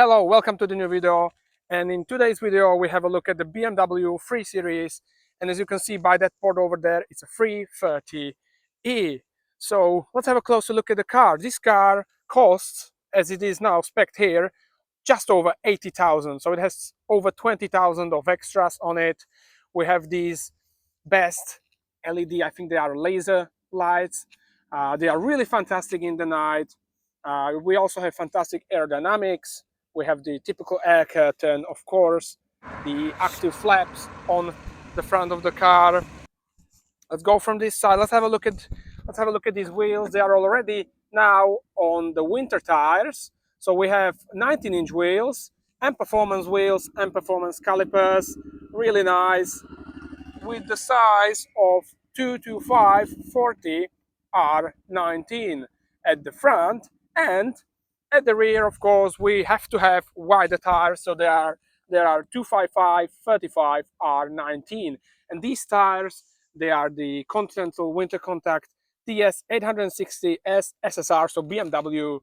Hello, welcome to the new video. And in today's video we have a look at the BMW 3 Series, and as you can see by that port over there, it's a 330e. So let's have a closer look at the car. This car costs, as it is now spec'd here, just over 80,000. So it has over 20,000 of extras on it. We have these best LED, I think they are laser lights. They are really fantastic in the night. We also have fantastic aerodynamics. We have the typical air curtain, of course, the active flaps on the front of the car. Let's go from this side. Let's have a look at these wheels. They are already now on the winter tires. So we have 19-inch wheels and performance calipers. Really nice, with the size of 225/40 R19 at the front, and at the rear, of course, we have to have wider tires, so there are 255/35 R19, and these tires, they are the Continental Winter Contact TS 860S SSR, so BMW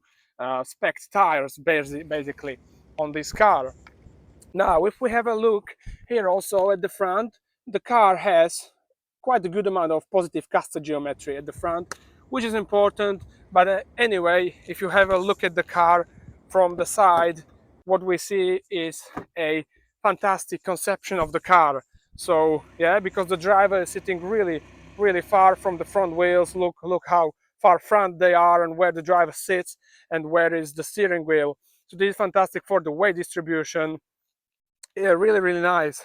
spec tires basically on this car. Now, if we have a look here also at the front, the car has quite a good amount of positive caster geometry at the front, which is important. But anyway, if you have a look at the car from the side, what we see is a fantastic conception of the car. So yeah, because the driver is sitting really far from the front wheels. Look how far front they are, and where the driver sits and where is the steering wheel. So this is fantastic for the weight distribution. Yeah, really nice.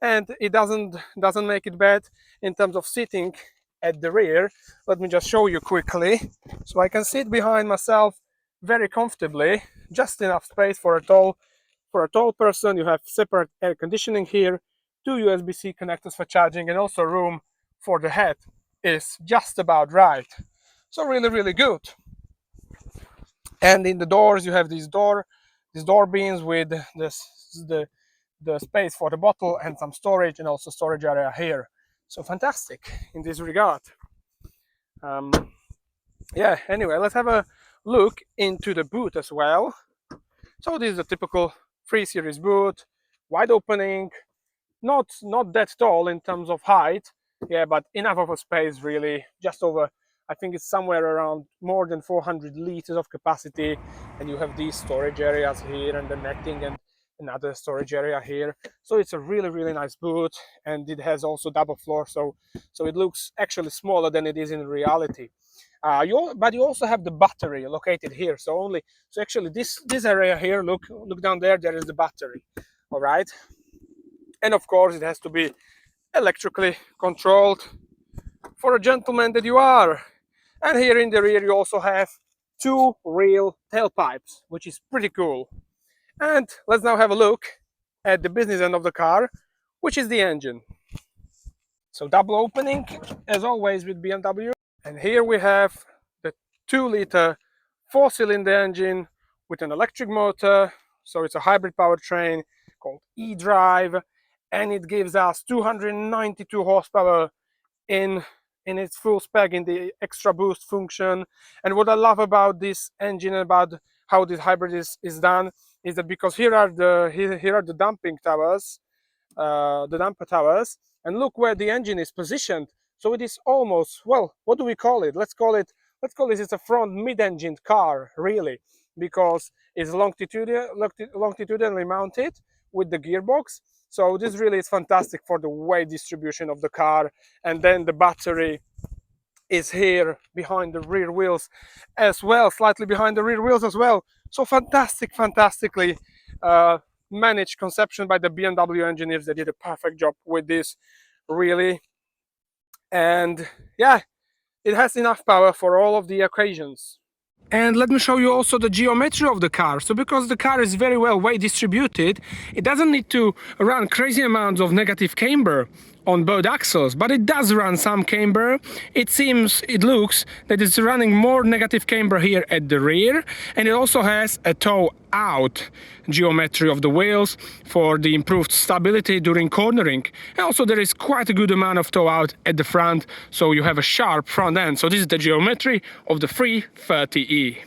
And it doesn't make it bad in terms of sitting at the rear. Let me just show you quickly. So I can sit behind myself very comfortably, just enough space for a tall person. You have separate air conditioning here, 2 USB-C connectors for charging, and also room for the head is just about right. So really good. And in the doors you have these door beams with the space for the bottle and some storage, and also storage area here. So fantastic in this regard. Yeah, anyway, let's have a look into the boot as well. So this is a typical 3 Series boot, wide opening, not that tall in terms of height, yeah, but enough of a space, really, just over, I think it's somewhere around more than 400 liters of capacity. And you have these storage areas here, and the netting, and another storage area here. So it's a really nice boot, and it has also double floor, so it looks actually smaller than it is in reality. But you also have the battery located here. So actually this area here, look down there, there is the battery. All right, and of course it has to be electrically controlled, for a gentleman that you are. And here in the rear you also have 2 real tailpipes, which is pretty cool. And let's now have a look at the business end of the car, which is the engine. So double opening, as always with BMW. And here we have the 2-liter 4-cylinder engine with an electric motor. So it's a hybrid powertrain called e-drive, and it gives us 292 horsepower in its full spec, in the extra boost function. And what I love about this engine, about how this hybrid is done, is that because here are the damping towers, the damper towers, and look where the engine is positioned. So it is almost, well, what do we call it? Let's call it it's a front mid-engine car, really, because it's longitudinally mounted with the gearbox. So this really is fantastic for the weight distribution of the car. And then the battery is here behind the rear wheels as well, slightly behind the rear wheels as well. So fantastically managed conception by the BMW engineers. They did a perfect job with this, really. And yeah, it has enough power for all of the occasions. And let me show you also the geometry of the car. So because the car is very well weight distributed, it doesn't need to run crazy amounts of negative camber on both axles, but it does run some camber. It looks that it's running more negative camber here at the rear, and it also has a toe out geometry of the wheels for the improved stability during cornering. And also there is quite a good amount of toe out at the front, so you have a sharp front end. So this is the geometry of the 330e.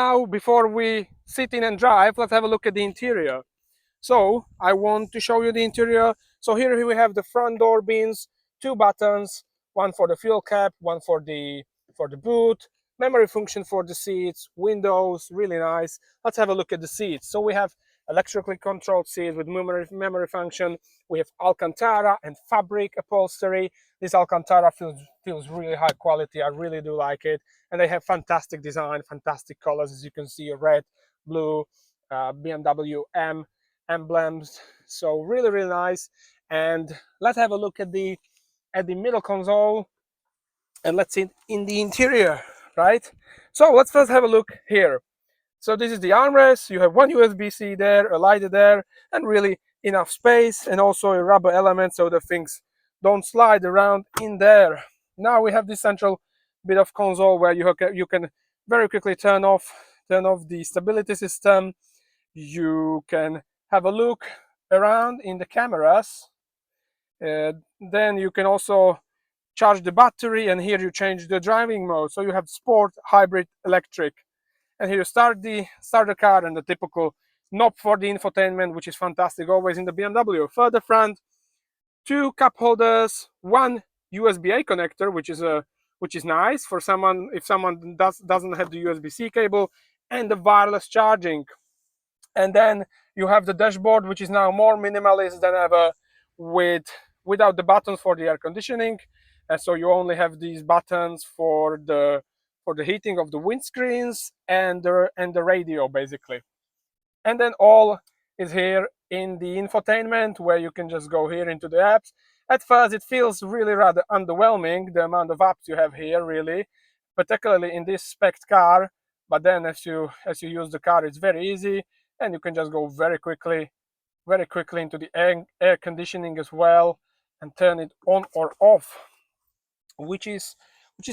now, before we sit in and drive, let's have a look at the interior. So I want to show you the interior. So here we have the front door bins, two buttons, one for the fuel cap, one for the boot, memory function for the seats, windows, really nice. Let's have a look at the seats. So we have electrically controlled seats with memory function. We have Alcantara and fabric upholstery. This Alcantara feels really high quality. I really do like it. And they have fantastic design, fantastic colors, as you can see, red, blue, BMW M emblems. So really nice. And let's have a look at the middle console, and let's see in the interior, right? So let's first have a look here. So this is the armrest. You have one USB-C there, a lighter there, and really enough space, and also a rubber element so the things don't slide around in there. Now we have this central bit of console where you can very quickly turn off the stability system. You can have a look around in the cameras. Then you can also charge the battery, and here you change the driving mode. So you have sport, hybrid, electric. And here you start the car, and the typical knob for the infotainment, which is fantastic, always in the BMW. Further front, two cup holders, one USB-A connector, which is nice for someone if someone doesn't have the USB-C cable, and the wireless charging. And then you have the dashboard, which is now more minimalist than ever, without the buttons for the air conditioning. And so you only have these buttons for the heating of the windscreens and the radio, basically. And then all is here in the infotainment, where you can just go here into the apps. At first, it feels really rather underwhelming, the amount of apps you have here, really, particularly in this spec car. But then as you use the car, it's very easy, and you can just go very quickly into the air conditioning as well, and turn it on or off, which is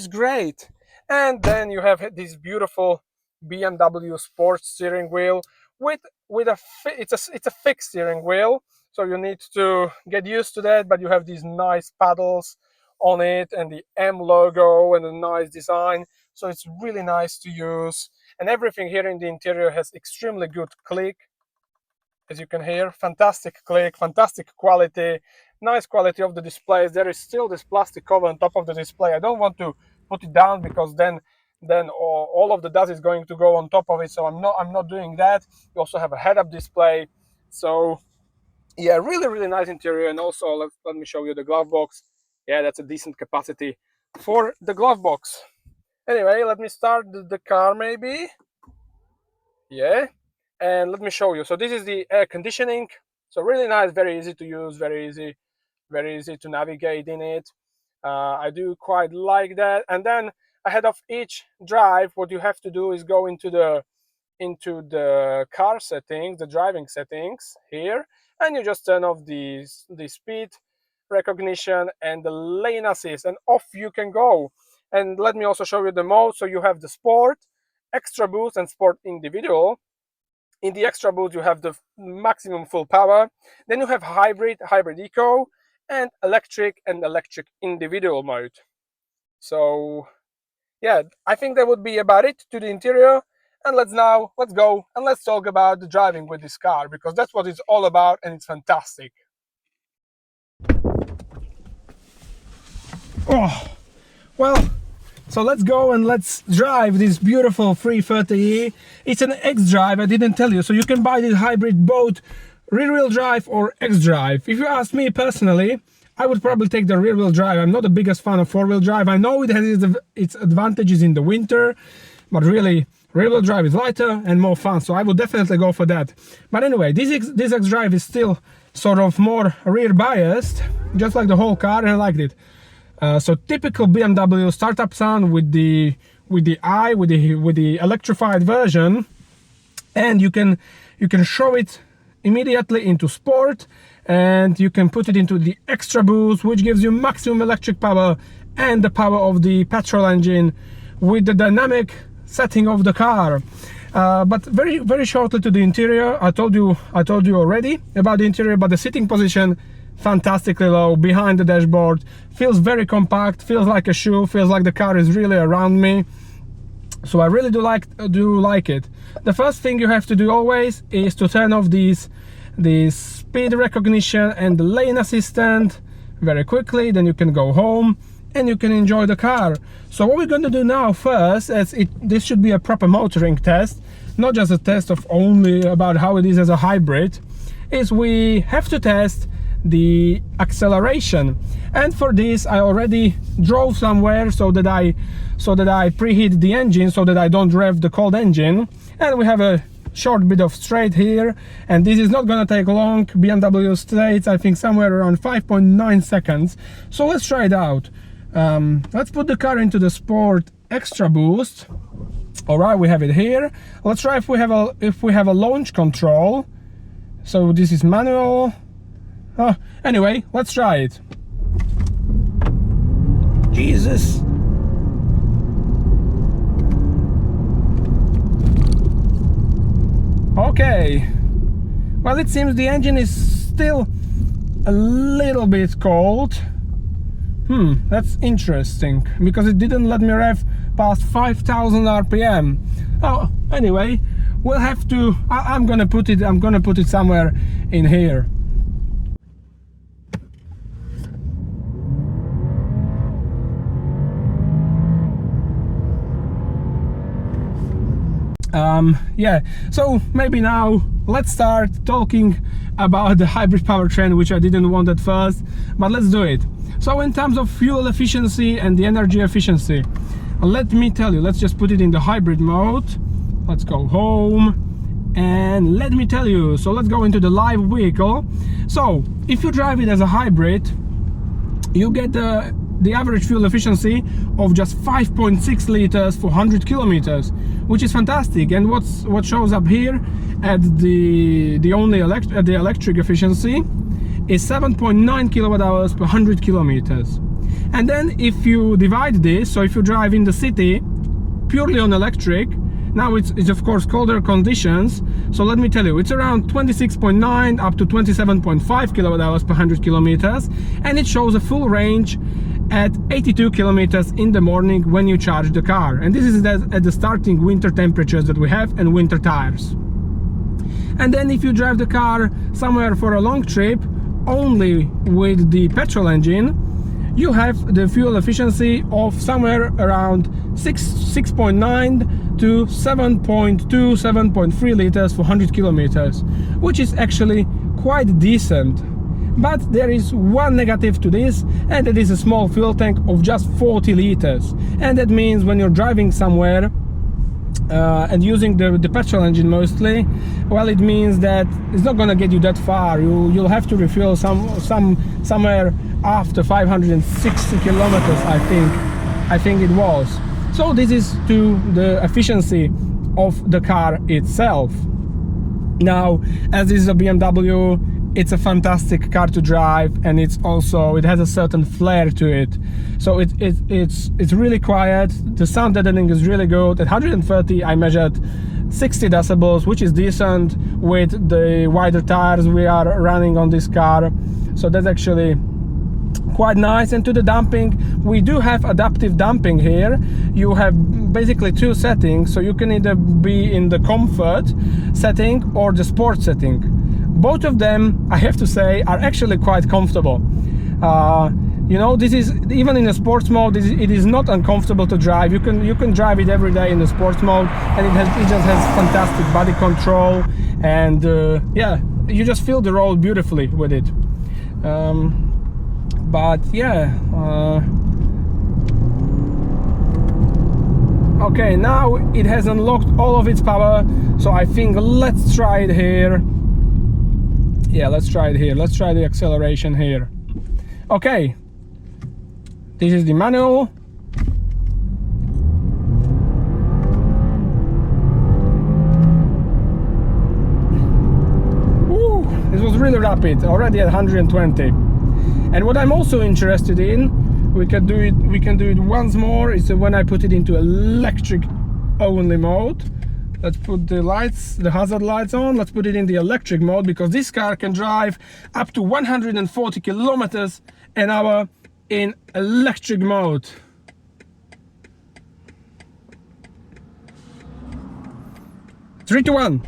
great. And then you have this beautiful BMW sports steering wheel it's a fixed steering wheel, so you need to get used to that, but you have these nice paddles on it, and the M logo, and a nice design, so it's really nice to use. And everything here in the interior has extremely good click, as you can hear. Fantastic click, fantastic quality, nice quality of the displays. There is still this plastic cover on top of the display. I don't want to put it down, because then all of the dust is going to go on top of it, so I'm not doing that. You also have a head-up display. So yeah, really nice interior. And also let me show you the glove box. Yeah, that's a decent capacity for the glove box. Anyway, let me start the car maybe. Yeah, and let me show you. So this is the air conditioning. So really nice, very easy to use, very easy to navigate in it. I do quite like that. And then ahead of each drive, what you have to do is go into the car settings, the driving settings here, and you just turn off the speed recognition and the lane assist, and off you can go. And let me also show you the mode. So you have the sport, extra boost, and sport individual. In the extra boost, you have the maximum full power. Then you have hybrid eco, and electric individual mode. So yeah, I think that would be about it to the interior. And let's go and let's talk about the driving with this car, because that's what it's all about, and it's fantastic. Oh, well, so let's go and let's drive this beautiful 330e. It's an X-Drive, I didn't tell you. So you can buy this hybrid both rear-wheel drive or X-Drive. If you ask me personally, I would probably take the rear-wheel drive. I'm not the biggest fan of four-wheel drive. I know it has its advantages in the winter, but really, rear-wheel drive is lighter and more fun, so I would definitely go for that. But anyway, this X-Drive is still sort of more rear biased, just like the whole car, and I liked it. So typical BMW startup sound with the electrified version, and you can show it immediately into sport, and you can put it into the extra boost, which gives you maximum electric power and the power of the petrol engine with the dynamic setting of the car. But very shortly to the interior. I told you already about the interior, but the sitting position, fantastically low behind the dashboard, feels very compact, feels like a shoe, feels like the car is really around me. So I really do like it. The first thing you have to do always is to turn off this speed recognition and the lane assistant very quickly. Then you can go home and you can enjoy the car. So what we're going to do now first, this should be a proper motoring test, not just a test of only about how it is as a hybrid, is we have to test the acceleration. And for this I already drove somewhere so that I preheat the engine so that I don't rev the cold engine. And we have a short bit of straight here, and this is not gonna take long. BMW states I think somewhere around 5.9 seconds. So let's try it out. Let's put the car into the Sport Extra Boost. All right, we have it here. Let's try if we have a launch control. So this is manual. Oh, anyway, let's try it. Jesus. Okay. Well, it seems the engine is still a little bit cold. That's interesting, because it didn't let me rev past 5,000 RPM. Oh, anyway, we'll have to. I'm gonna put it somewhere in here. Yeah, so maybe now let's start talking about the hybrid powertrain, which I didn't want at first, but let's do it. So in terms of fuel efficiency and the energy efficiency, let me tell you, let's just put it in the hybrid mode. Let's go home and let me tell you. So let's go into the live vehicle. So if you drive it as a hybrid, you get the average fuel efficiency of just 5.6 liters for 100 kilometers, which is fantastic. And what shows up here at the electric efficiency is 7.9 kilowatt hours per 100 kilometers. And then if you divide this, so if you drive in the city purely on electric, now it's of course colder conditions, so let me tell you, it's around 26.9 up to 27.5 kilowatt hours per 100 kilometers, and it shows a full range at 82 kilometers in the morning when you charge the car. And this is at the starting winter temperatures that we have and winter tires. And then if you drive the car somewhere for a long trip only with the petrol engine, you have the fuel efficiency of somewhere around 6.9 to 7.2, 7.3 liters for 100 kilometers, which is actually quite decent. But there is one negative to this, and that is a small fuel tank of just 40 liters. And that means when you're driving somewhere and using the petrol engine mostly, well, it means that it's not gonna get you that far. You'll have to refuel somewhere after 560 kilometers, I think it was. So this is to the efficiency of the car itself. Now, as this is a BMW, it's a fantastic car to drive, and it has a certain flair to it. So it's really quiet. The sound deadening is really good. At 130 I measured 60 decibels, which is decent with the wider tires we are running on this car. So that's actually quite nice. And to the damping, we do have adaptive damping here. You have basically two settings, so you can either be in the comfort setting or the sport setting. Both of them, I have to say, are actually quite comfortable. You know, this is even in a sports mode. It is not uncomfortable to drive. You can drive it every day in the sports mode, and it just has fantastic body control, and yeah, you just feel the road beautifully with it. But yeah. Okay, now it has unlocked all of its power, so I think let's try it here. Yeah, let's try it here. Let's try the acceleration here. Okay, this is the manual. Woo, this was really rapid, already at 120. And what I'm also interested in, we can do it once more, is when I put it into electric only mode. Let's put the lights, the hazard lights on. Let's put it in the electric mode, because this car can drive up to 140 kilometers an hour in electric mode. 3, 2, 1.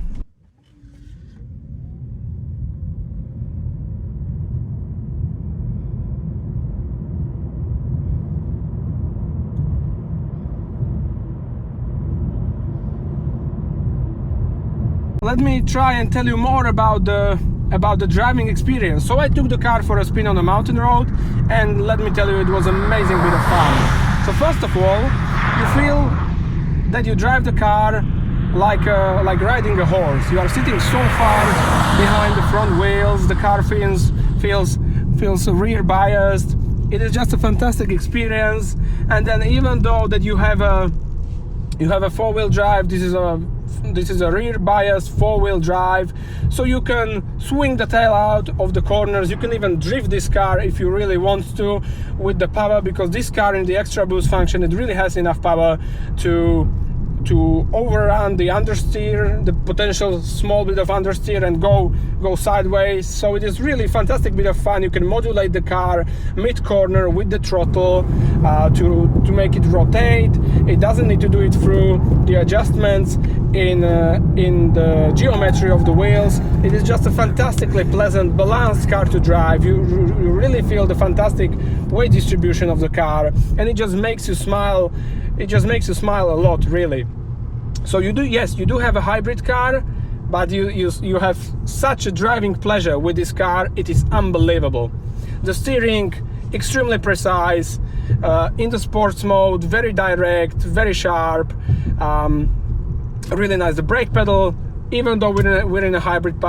Let me try and tell you more about the driving experience. So I took the car for a spin on a mountain road, and let me tell you, it was an amazing bit of fun. So first of all, you feel that you drive the car like riding a horse. You are sitting so far behind the front wheels. The car feels rear biased. It is just a fantastic experience. And then even though that you have a four-wheel drive, this is a rear bias four-wheel drive, so you can swing the tail out of the corners. You can even drift this car if you really want to with the power, because this car in the extra boost function, it really has enough power to overrun the understeer, the potential small bit of understeer, and go sideways. So it is really fantastic bit of fun. You can modulate the car mid-corner with the throttle to make it rotate. It doesn't need to do it through the adjustments in the geometry of the wheels. It is just a fantastically pleasant, balanced car to drive. You really feel the fantastic weight distribution of the car, and it just makes you smile. It just makes you smile a lot, really. So you do have a hybrid car, but you have such a driving pleasure with this car. It is unbelievable. The steering extremely precise, in the sports mode, very direct, very sharp, really nice. The brake pedal, even though we're in a hybrid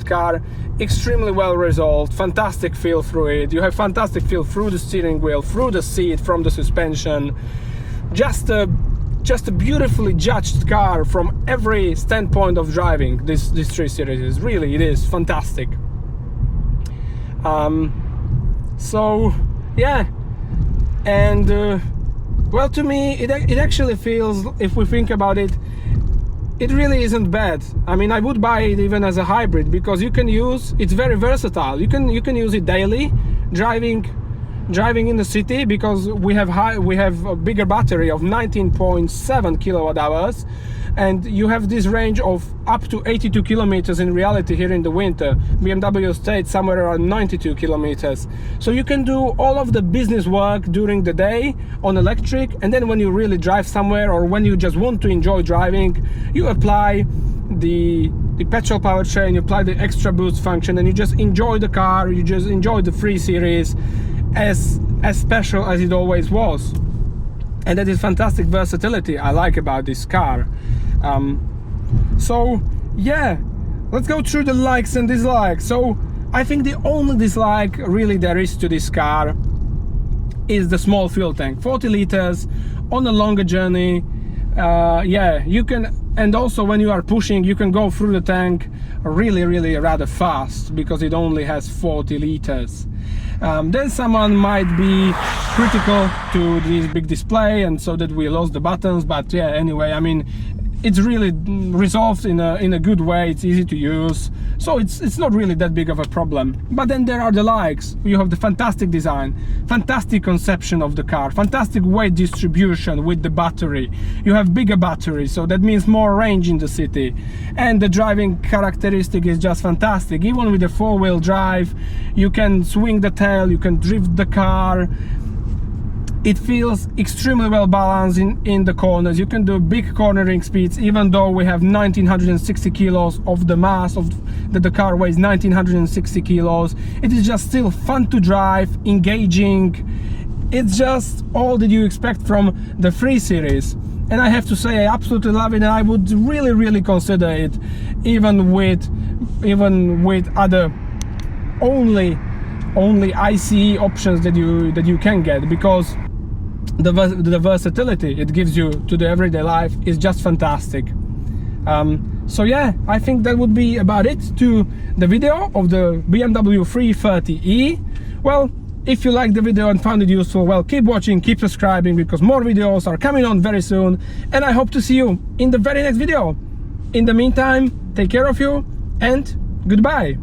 car, extremely well resolved. Fantastic feel through it. You have fantastic feel through the steering wheel, through the seat, from the suspension. Just a beautifully judged car from every standpoint of driving. This 3 Series is really, it is fantastic. So yeah, and well, to me it actually feels, if we think about it, it really isn't bad. I mean, I would buy it even as a hybrid, because it's very versatile. You can use it daily, driving in the city, because we have a bigger battery of 19.7 kilowatt hours, and you have this range of up to 82 kilometers in reality here in the winter. BMW states somewhere around 92 kilometers. So you can do all of the business work during the day on electric, and then when you really drive somewhere, or when you just want to enjoy driving, you apply the petrol powertrain, you apply the extra boost function, and you just enjoy the car. You just enjoy the 3 Series as special as it always was. And that is fantastic versatility I like about this car. So yeah, let's go through the likes and dislikes. So I think the only dislike really there is to this car is the small fuel tank. 40 liters on a longer journey. Yeah, you can, and also when you are pushing, you can go through the tank really rather fast, because it only has 40 liters. Then someone might be critical to this big display, and so that we lost the buttons, but yeah, anyway, I mean, it's really resolved in a good way. It's easy to use, so it's not really that big of a problem. But then there are the likes. You have the fantastic design, fantastic conception of the car, fantastic weight distribution with the battery. You have bigger battery, so that means more range in the city, and the driving characteristic is just fantastic. Even with the four-wheel drive, you can swing the tail, you can drift the car. It feels extremely well balanced in the corners. You can do big cornering speeds, even though we have 1960 kilos of the mass of the car weighs 1960 kilos. It is just still fun to drive, engaging. It's just all that you expect from the 3 Series. And I have to say, I absolutely love it, and I would really consider it, even with other only ICE options that you can get, because the versatility it gives you to the everyday life is just fantastic. So yeah, I think that would be about it to the video of the BMW 330e. Well, if you liked the video and found it useful, well, keep watching, keep subscribing, because more videos are coming on very soon, and I hope to see you in the very next video. In the meantime, take care of you, and goodbye.